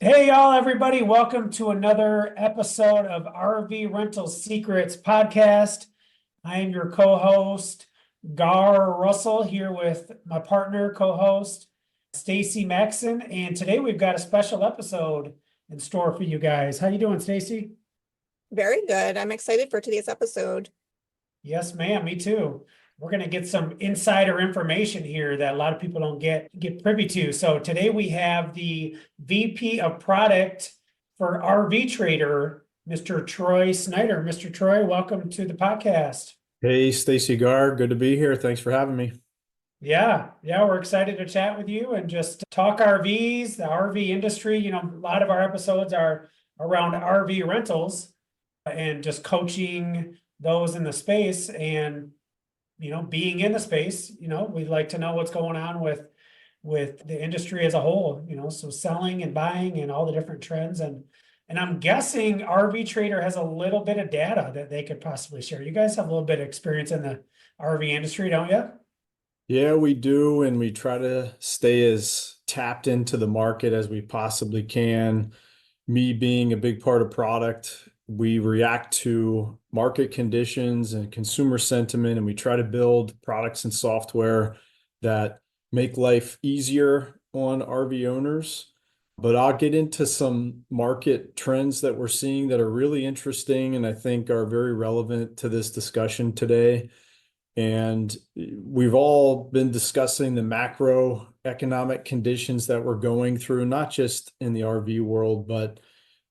Hey, y'all, everybody. Welcome to another episode of RV Rental Secrets podcast. I am your co-host, Garr Russell, here with my partner, co-host, Stacy Maxon. And today we've got a special episode in store for you guys. How you doing, Stacy? Very good. I'm excited for today's episode. Yes, ma'am. Me too. We're going to get some insider information here that a lot of people don't get privy to. So today we have the VP of Product for RV Trader, Mr. Troy Snyder. Mr. Troy, welcome to the podcast. Hey, Stacy, Garr, good to be here. Thanks for having me. Yeah, we're excited to chat with you and just talk RVs, the RV industry. A lot of our episodes are around RV rentals and just coaching those in the space and being in the space. We'd like to know what's going on with the industry as a whole, so selling and buying and all the different trends. And I'm guessing RV Trader has a little bit of data that they could possibly share. You guys have a little bit of experience in the RV industry, don't you? Yeah, we do. And we try to stay as tapped into the market as we possibly can. Me being a big part of product, we react to market conditions and consumer sentiment, and we try to build products and software that make life easier on RV owners. But I'll get into some market trends that we're seeing that are really interesting and I think are very relevant to this discussion today. And we've all been discussing the macroeconomic conditions that we're going through, not just in the RV world, but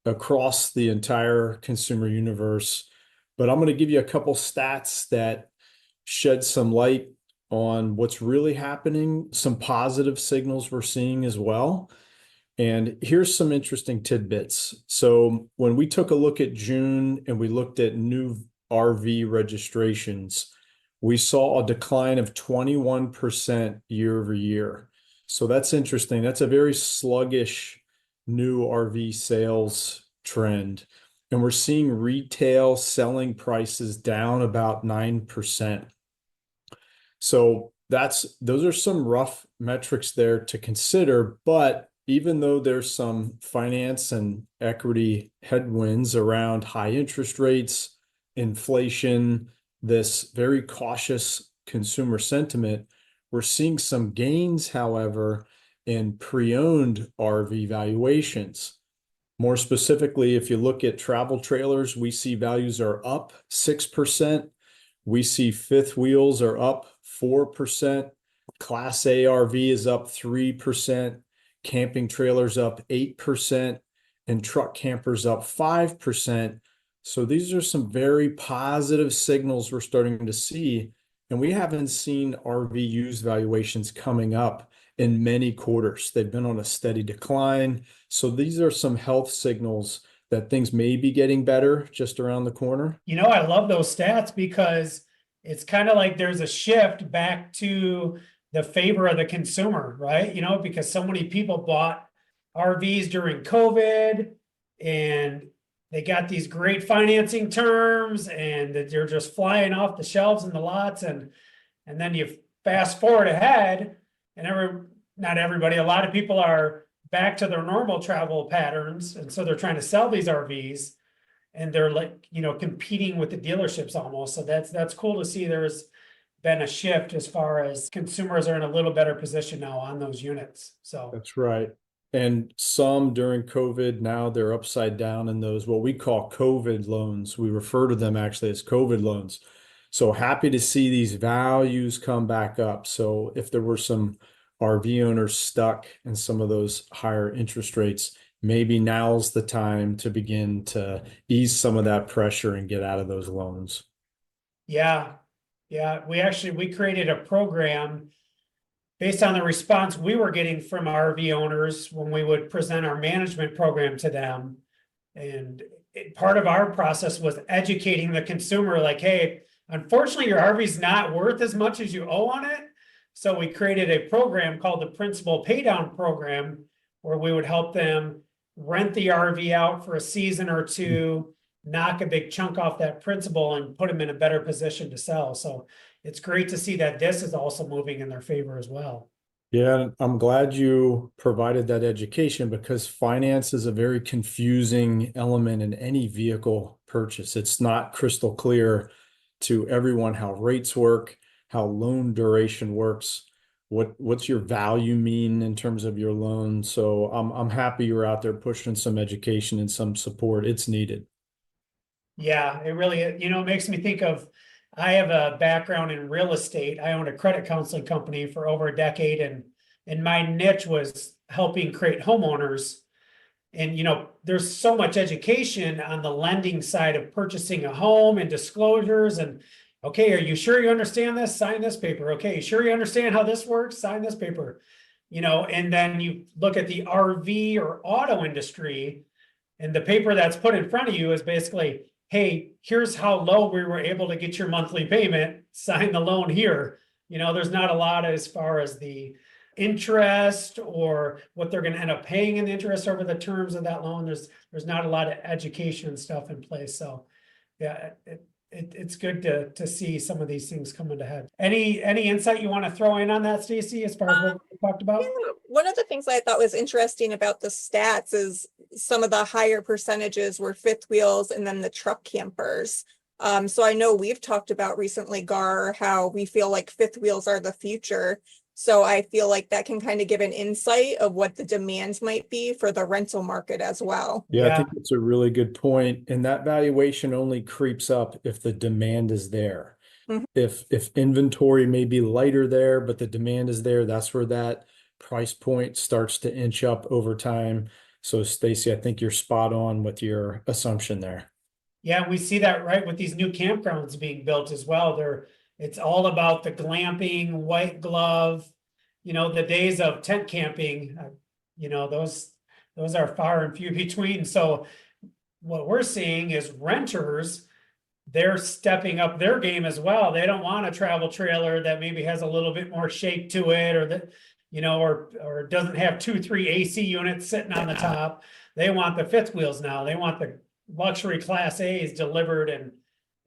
across the entire consumer universe. But I'm going to give you a couple stats that shed some light on what's really happening, some positive signals we're seeing as well. And here's some interesting tidbits. So when we took a look at June and we looked at new RV registrations, we saw a decline of 21% year over year. So that's interesting. That's a very sluggish new RV sales trend. And we're seeing retail selling prices down about 9%. So those are some rough metrics there to consider. But even though there's some finance and equity headwinds around high interest rates, inflation, this very cautious consumer sentiment, we're seeing some gains, however, in pre-owned RV valuations. More specifically, if you look at travel trailers, we see values are up 6%. We see fifth wheels are up 4%. Class A RV is up 3%. Camping trailers up 8%. And truck campers up 5%. So these are some very positive signals we're starting to see. And we haven't seen RV used valuations coming up in many quarters. They've been on a steady decline. So these are some health signals that things may be getting better just around the corner. I love those stats because it's kind of like there's a shift back to the favor of the consumer, right? Because so many people bought RVs during COVID and they got these great financing terms and that they're just flying off the shelves in the lots. And then you fast forward ahead and not everybody, a lot of people are back to their normal travel patterns. And so they're trying to sell these RVs and they're competing with the dealerships almost. So that's cool to see. There's been a shift as far as consumers are in a little better position now on those units. So that's right. And some during COVID, now they're upside down in those, what we call COVID loans. We refer to them actually as COVID loans. So happy to see these values come back up. So if there were some RV owners stuck in some of those higher interest rates, maybe now's the time to begin to ease some of that pressure and get out of those loans. Yeah. We created a program based on the response we were getting from RV owners when we would present our management program to them. And part of our process was educating the consumer, like, hey, unfortunately, your RV is not worth as much as you owe on it. So we created a program called the Principal Paydown Program, where we would help them rent the RV out for a season or two, knock a big chunk off that principal and put them in a better position to sell. So it's great to see that this is also moving in their favor as well. Yeah, I'm glad you provided that education because finance is a very confusing element in any vehicle purchase. It's not crystal clear to everyone how rates work, how loan duration works, what's your value mean in terms of your loan. So I'm happy you're out there pushing some education and some support. It's needed. Yeah, it really, it makes me think of, I have a background in real estate. I owned a credit counseling company for over a decade, and my niche was helping create homeowners. And there's so much education on the lending side of purchasing a home and disclosures and, okay, are you sure you understand this? Sign this paper. Okay, you sure you understand how this works? Sign this paper. And then you look at the RV or auto industry, and the paper that's put in front of you is basically, hey, here's how low we were able to get your monthly payment. Sign the loan here. There's not a lot as far as the interest or what they're going to end up paying in interest over the terms of that loan. There's not a lot of education and stuff in place. So yeah, it's good to see some of these things coming to head. Any insight you want to throw in on that, Stacy, as far as what we talked about? Yeah, one of the things I thought was interesting about the stats is some of the higher percentages were fifth wheels and then the truck campers. So I know we've talked about recently, Garr, how we feel like fifth wheels are the future. So I feel like that can kind of give an insight of what the demands might be for the rental market as well. Yeah, I Yeah. think it's a really good point. And that valuation only creeps up if the demand is there. Mhm. If inventory may be lighter there, but the demand is there, that's where that price point starts to inch up over time. So Stacy, I think you're spot on with your assumption there. Yeah, we see that right with these new campgrounds being built as well. It's all about the glamping, white glove, the days of tent camping, those are far and few between. So what we're seeing is renters, they're stepping up their game as well. They don't want a travel trailer that maybe has a little bit more shape to it, or that, or doesn't have 2, 3 AC units sitting on the top. They want the fifth wheels now. They want the luxury class A's delivered.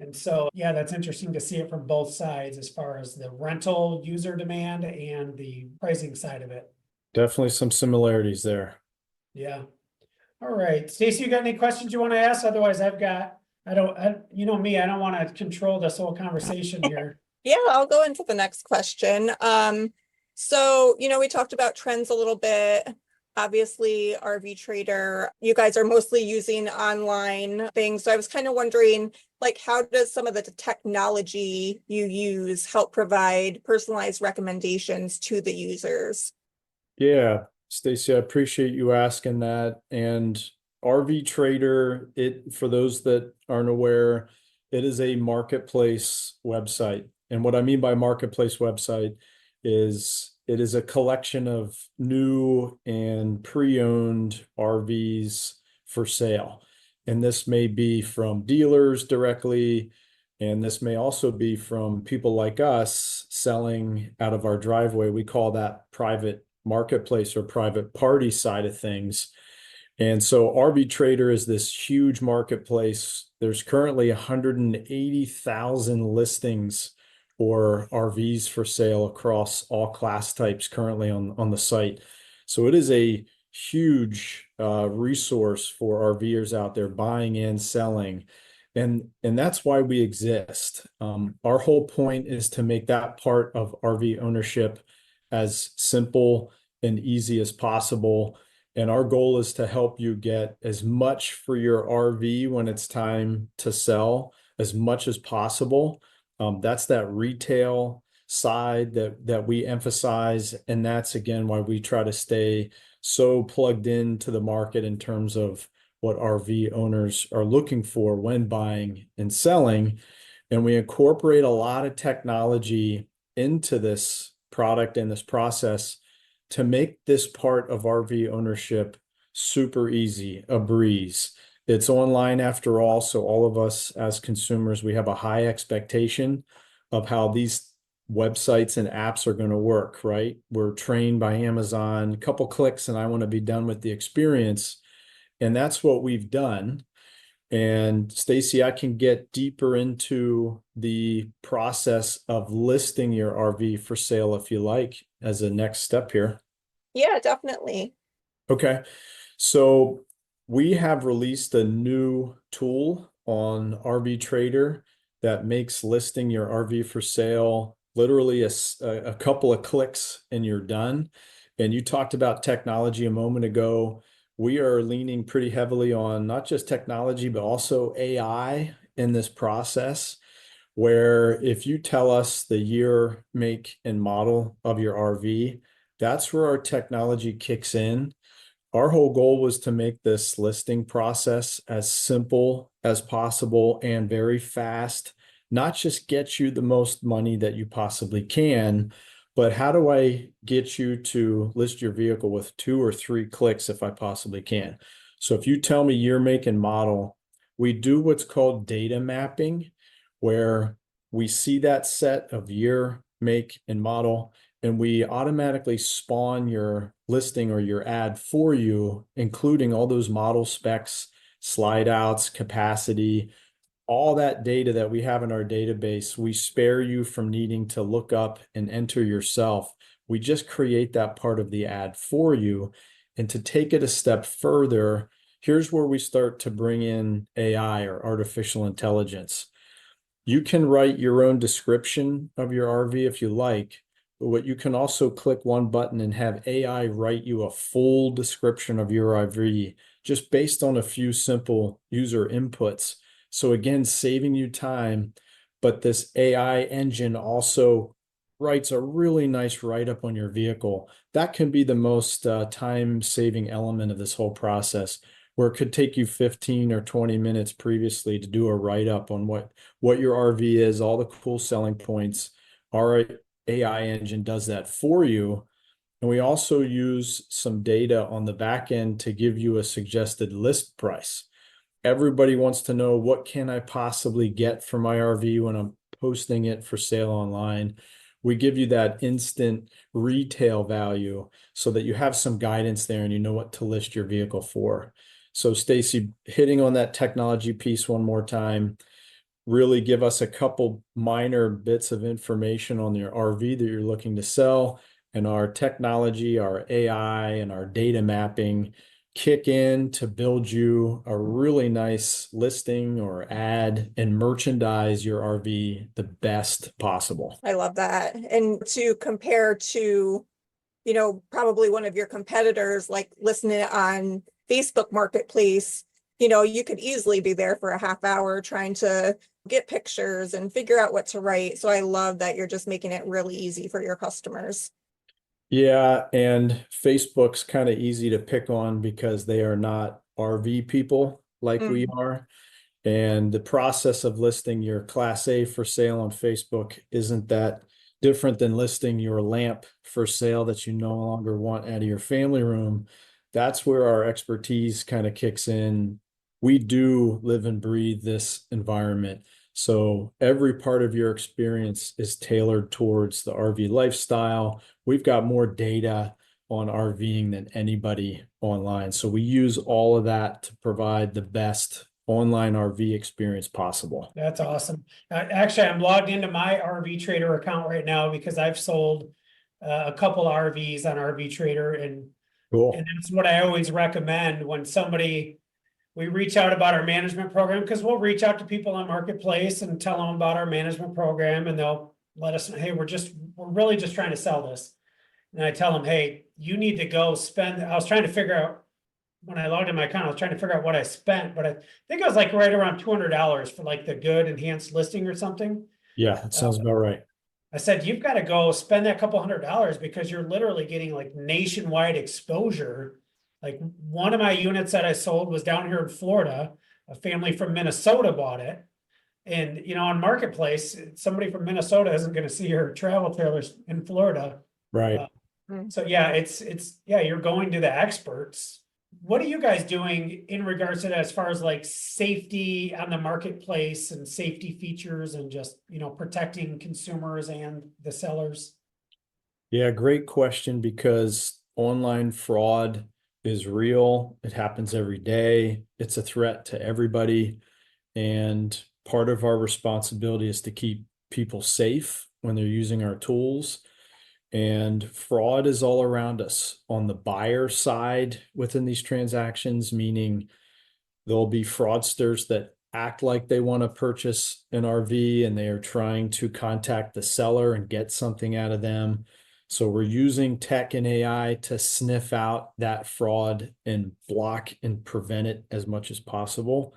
And so, yeah, that's interesting to see it from both sides as far as the rental user demand and the pricing side of it. Definitely some similarities there. Yeah. All right, Stacy, you got any questions you want to ask? Otherwise, I don't, me, I don't want to control this whole conversation here. Yeah, I'll go into the next question. So, we talked about trends a little bit. Obviously, RV Trader, you guys are mostly using online things. So I was kind of wondering, like, how does some of the technology you use help provide personalized recommendations to the users? Yeah, Stacy, I appreciate you asking that. And RV Trader, for those that aren't aware, it is a marketplace website. And what I mean by marketplace website is it is a collection of new and pre-owned RVs for sale. And this may be from dealers directly, and this may also be from people like us selling out of our driveway. We call that private marketplace or private party side of things. And so RV Trader is this huge marketplace. There's currently 180,000 listings or RVs for sale across all class types currently on the site. So it is a huge resource for RVers out there buying and selling. And that's why we exist. Our whole point is to make that part of RV ownership as simple and easy as possible. And our goal is to help you get as much for your RV when it's time to sell, as much as possible. That's that retail side that we emphasize. And that's again why we try to stay so plugged into the market in terms of what RV owners are looking for when buying and selling. And we incorporate a lot of technology into this product and this process to make this part of RV ownership super easy, a breeze. It's online after all, so all of us as consumers, we have a high expectation of how these websites and apps are going to work, right? We're trained by Amazon, a couple clicks and I want to be done with the experience. And that's what we've done. And Stacy, I can get deeper into the process of listing your RV for sale if you like. as a next step here. Yeah, definitely. Okay. So we have released a new tool on RV Trader that makes listing your RV for sale literally a couple of clicks and you're done. And you talked about technology a moment ago. We are leaning pretty heavily on not just technology, but also AI in this process, where if you tell us the year, make, and model of your RV, that's where our technology kicks in. Our whole goal was to make this listing process as simple as possible and very fast, not just get you the most money that you possibly can, but how do I get you to list your vehicle with 2 or 3 clicks if I possibly can? So if you tell me year, make, and model, we do what's called data mapping, where we see that set of year, make, and model, and we automatically spawn your listing or your ad for you, including all those model specs, slide outs, capacity, all that data that we have in our database. We spare you from needing to look up and enter yourself. We just create that part of the ad for you. And to take it a step further, here's where we start to bring in AI or artificial intelligence. You can write your own description of your RV if you like, but what you can also click one button and have AI write you a full description of your RV just based on a few simple user inputs. So again, saving you time, but this AI engine also writes a really nice write-up on your vehicle. That can be the most time-saving element of this whole process, where it could take you 15 or 20 minutes previously to do a write-up on what your RV is, all the cool selling points. Our AI engine does that for you. And we also use some data on the back end to give you a suggested list price. Everybody wants to know, what can I possibly get for my RV when I'm posting it for sale online? We give you that instant retail value so that you have some guidance there and you know what to list your vehicle for. So Stacy, hitting on that technology piece one more time, really give us a couple minor bits of information on your RV that you're looking to sell, and our technology, our AI, and our data mapping kick in to build you a really nice listing or ad and merchandise your RV the best possible. I love that. And to compare to, probably one of your competitors, like listening on Facebook Marketplace, you could easily be there for a half hour trying to get pictures and figure out what to write. So I love that you're just making it really easy for your customers. Yeah, and Facebook's kind of easy to pick on because they are not RV people like we Mm. are. And the process of listing your Class A for sale on Facebook isn't that different than listing your lamp for sale that you no longer want out of your family room. That's where our expertise kind of kicks in. We do live and breathe this environment. So every part of your experience is tailored towards the RV lifestyle. We've got more data on RVing than anybody online. So we use all of that to provide the best online RV experience possible. That's awesome. Actually, I'm logged into my RV Trader account right now because I've sold a couple of RVs on RV Trader, and Cool. that's what I always recommend when we reach out about our management program, because we'll reach out to people on Marketplace and tell them about our management program, and they'll let us know, hey, we're really just trying to sell this. And I tell them, hey, you need to go spend. I was trying to figure out, when I logged in my account, I was trying to figure out what I spent, but I think it was like right around $200 for like the good enhanced listing or something. Yeah, that sounds about right. I said, you've got to go spend that couple $100 because you're literally getting like nationwide exposure. Like, one of my units that I sold was down here in Florida. A family from Minnesota bought it. And, on Marketplace, somebody from Minnesota isn't going to see your travel trailers in Florida. Right. So yeah, yeah, you're going to the experts. What are you guys doing in regards to that, as far as like safety on the marketplace and safety features and just, protecting consumers and the sellers? Yeah, great question, because online fraud is real. It happens every day. It's a threat to everybody. And part of our responsibility is to keep people safe when they're using our tools. And fraud is all around us on the buyer side within these transactions, meaning there'll be fraudsters that act like they want to purchase an RV and they are trying to contact the seller and get something out of them. So we're using tech and AI to sniff out that fraud and block and prevent it as much as possible.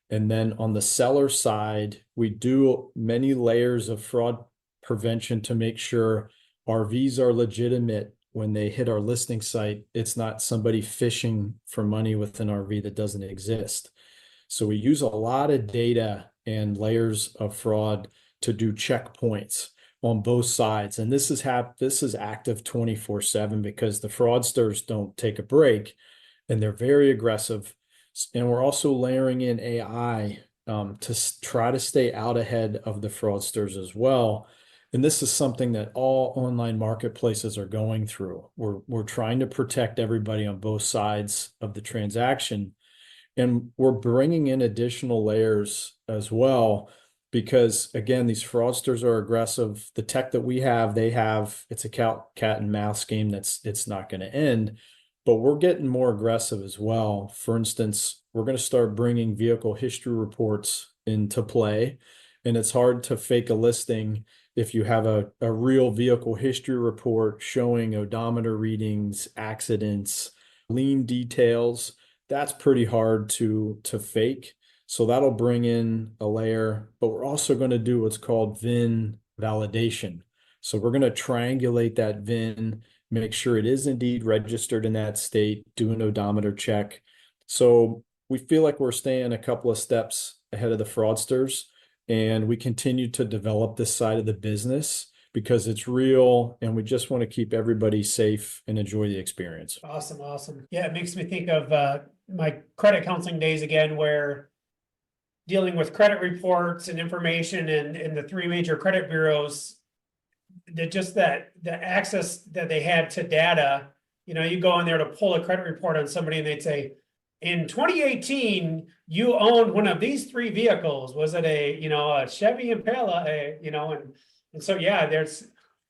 And then on the seller side, we do many layers of fraud prevention to make sure RVs are legitimate when they hit our listing site. It's not somebody fishing for money with an RV that doesn't exist. So we use a lot of data and layers of fraud to do checkpoints on both sides. And this is active 24/7 because the fraudsters don't take a break and they're very aggressive. And we're also layering in AI to try to stay out ahead of the fraudsters as well. And this is something that all online marketplaces are going through. We're trying to protect everybody on both sides of the transaction. And we're bringing in additional layers as well, because again, these fraudsters are aggressive. The tech that we have, it's a cat and mouse game it's not going to end, but we're getting more aggressive as well. For instance, we're going to start bringing vehicle history reports into play, and it's hard to fake a listing if you have a real vehicle history report showing odometer readings, accidents, lien details. That's pretty hard to fake. So that'll bring in a layer, but we're also going to do what's called VIN validation. So we're going to triangulate that VIN, make sure it is indeed registered in that state, do an odometer check. So we feel like we're staying a couple of steps ahead of the fraudsters, and we continue to develop this side of the business because it's real and we just want to keep everybody safe and enjoy the experience. Awesome, awesome. Yeah, it makes me think of my credit counseling days again, where dealing with credit reports and information and the three major credit bureaus, the access that they had to data. You go in there to pull a credit report on somebody and they'd say, in 2018, you owned one of these three vehicles. Was it a Chevy Impala? And so, yeah,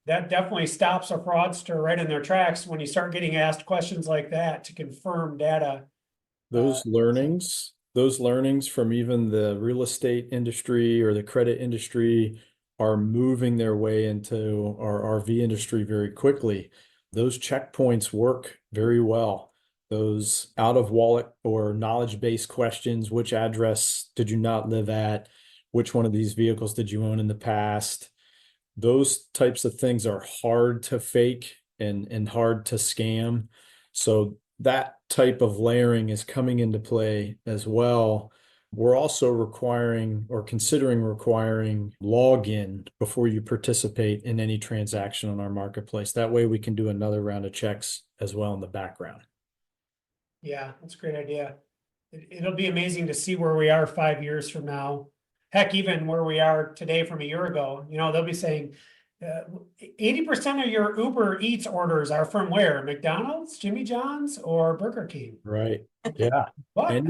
that definitely stops a fraudster right in their tracks when you start getting asked questions like that to confirm data. Those learnings from even the real estate industry or the credit industry are moving their way into our RV industry very quickly. Those checkpoints work very well. Those out of wallet or knowledge-based questions: which address did you not live at? Which one of these vehicles did you own in the past? Those types of things are hard to fake and hard to scam. So that type of layering is coming into play as well. We're also requiring or considering requiring login before you participate in any transaction on our marketplace. That way we can do another round of checks as well in the background. Yeah, that's a great idea. It'll be amazing to see where we are 5 years from now. Heck, even where we are today from a year ago. They'll be saying 80% of your Uber Eats orders are from where? McDonald's, Jimmy John's, or Burger King? Right. Yeah. What?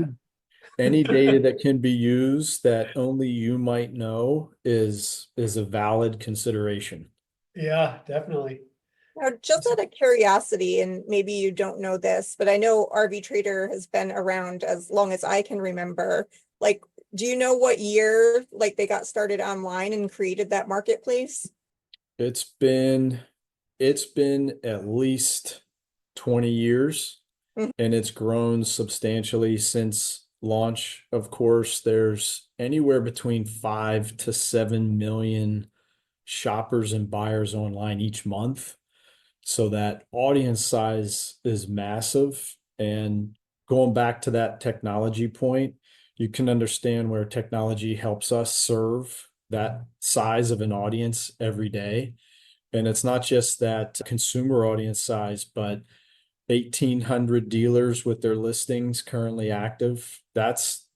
Any data that can be used that only you might know is a valid consideration. Yeah, definitely. Now, just out of curiosity, and maybe you don't know this, but I know RV Trader has been around as long as I can remember. Like, do you know what year they got started online and created that marketplace? It's been at least 20 years, Mhm. and it's grown substantially since launch. Of course, there's anywhere between 5 to 7 million shoppers and buyers online each month. So that audience size is massive. And going back to that technology point, you can understand where technology helps us serve that size of an audience every day. And it's not just that consumer audience size, but 1,800 dealers with their listings currently active. That's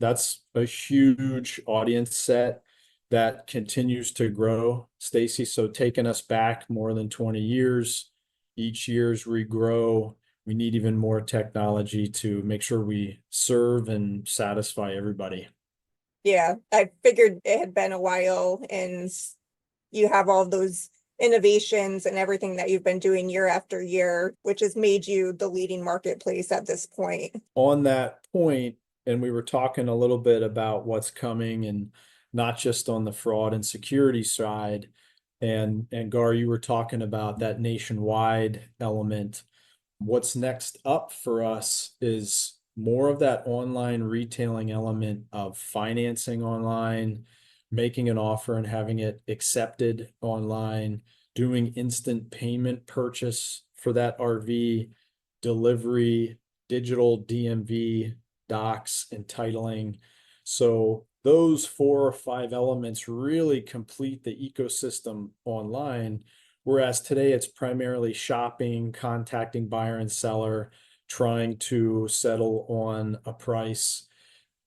a huge audience set that continues to grow, Stacy. So taking us back more than 20 years, each year's regrow. We need even more technology to make sure we serve and satisfy everybody. Yeah, I figured it had been a while, and you have all those innovations and everything that you've been doing year after year, which has made you the leading marketplace at this point. On that point, and we were talking a little bit about what's coming, and not just on the fraud and security side. And Garr, you were talking about that nationwide element. What's next up for us is more of that online retailing element of financing online, making an offer and having it accepted online, doing instant payment purchase for that RV, delivery, digital DMV, docs, and titling. So those 4 or 5 elements really complete the ecosystem online. Whereas today it's primarily shopping, contacting buyer and seller, trying to settle on a price.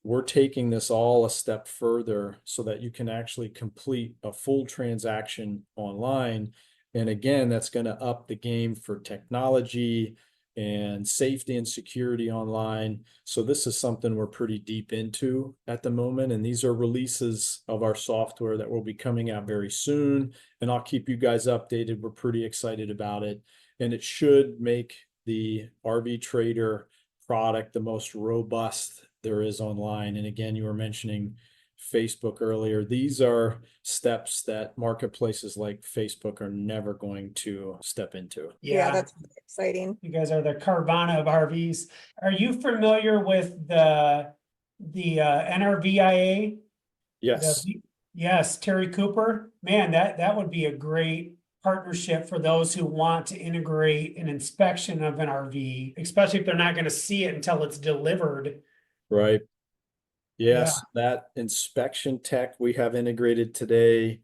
We're taking this all a step further so that you can actually complete a full transaction online. And again, that's going to up the game for technology and safety and security online. So this is something we're pretty deep into at the moment. And these are releases of our software that will be coming out very soon. And I'll keep you guys updated. We're pretty excited about it. And it should make the RV Trader product the most robust there is online. And again, you were mentioning Facebook earlier. These are steps that marketplaces like Facebook are never going to step into. Yeah, that's exciting. You guys are the Carvana of RVs. Are you familiar with the NRVIA? Yes. Yes, Terry Cooper. Man, that would be a great partnership for those who want to integrate an inspection of an RV, especially if they're not going to see it until it's delivered. Right. Yes, that inspection tech we have integrated today.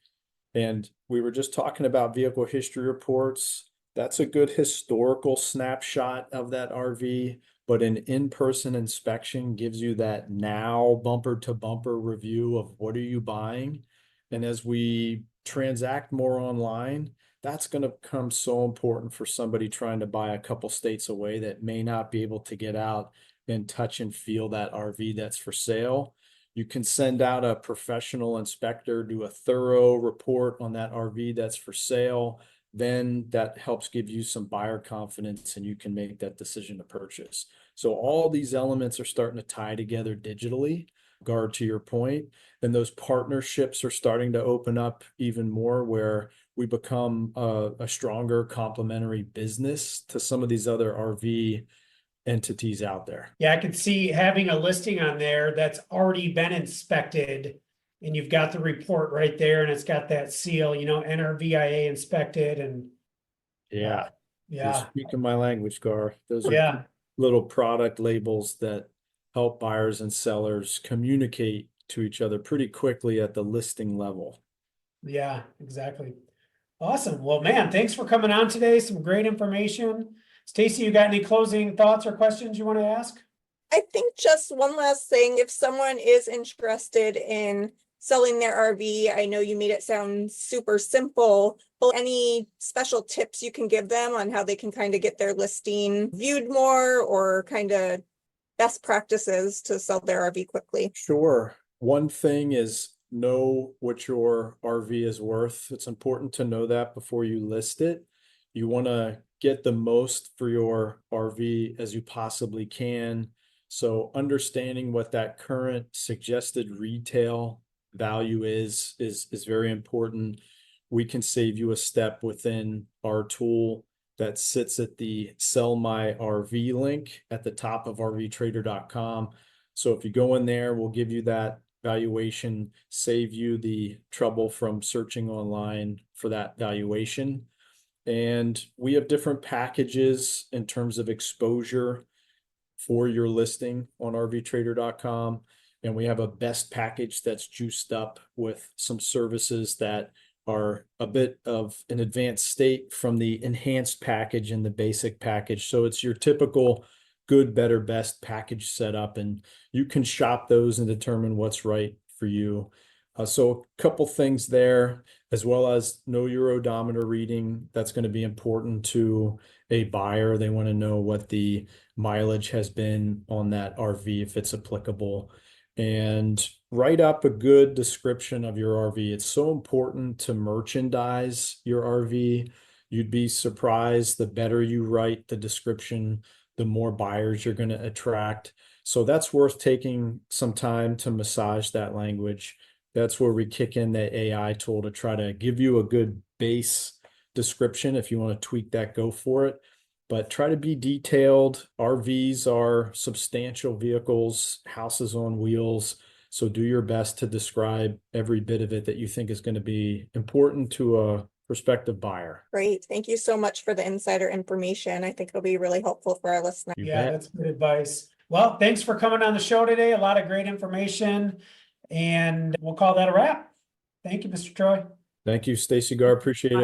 And we were just talking about vehicle history reports. That's a good historical snapshot of that RV, but an in-person inspection gives you that now bumper to bumper review of what are you buying. And as we transact more online, that's going to become so important for somebody trying to buy a couple states away that may not be able to get out and touch and feel that RV that's for sale. You can send out a professional inspector, do a thorough report on that RV that's for sale. Then that helps give you some buyer confidence and you can make that decision to purchase. So all these elements are starting to tie together digitally, Garr, to your point. And those partnerships are starting to open up even more where we become a stronger complementary business to some of these other RV entities out there. Yeah, I could see having a listing on there that's already been inspected and you've got the report right there and it's got that seal, NRVIA inspected and yeah. You're Yeah. speaking my language, Garr. Those are Yeah. little product labels that help buyers and sellers communicate to each other pretty quickly at the listing level. Yeah, exactly. Awesome. Well, man, thanks for coming on today. Some great information. Stacy, you got any closing thoughts or questions you want to ask? I think just one last thing, if someone is interested in selling their RV, I know you made it sound super simple, but any special tips you can give them on how they can kind of get their listing viewed more or kind of best practices to sell their RV quickly? Sure. One thing is know what your RV is worth. It's important to know that before you list it. You want to get the most for your RV as you possibly can. So understanding what that current suggested retail value is very important. We can save you a step within our tool that sits at the sell my RV link at the top of rvtrader.com. So if you go in there, we'll give you that valuation, save you the trouble from searching online for that valuation. And we have different packages in terms of exposure for your listing on rvtrader.com. And we have a best package that's juiced up with some services that are a bit of an advanced state from the enhanced package and the basic package. So it's your typical good, better, best package setup, and you can shop those and determine what's right for you. So a couple things there, as well as know your odometer reading. That's going to be important to a buyer. They want to know what the mileage has been on that RV if it's applicable. and write up a good description of your RV. It's so important to merchandise your RV. You'd be surprised, the better you write the description, the more buyers you're going to attract. So that's worth taking some time to massage that language. That's where we kick in the AI tool to try to give you a good base description. If you want to tweak that, go for it. But try to be detailed. RVs are substantial vehicles, houses on wheels. So do your best to describe every bit of it that you think is going to be important to a prospective buyer. Great. Thank you so much for the insider information. I think it'll be really helpful for our listeners. You Yeah, bet. that's good advice. Well, thanks for coming on the show today. A lot of great information, and we'll call that a wrap. Thank you, Mr. Troy. Thank you, Stacy Garr. Appreciate it.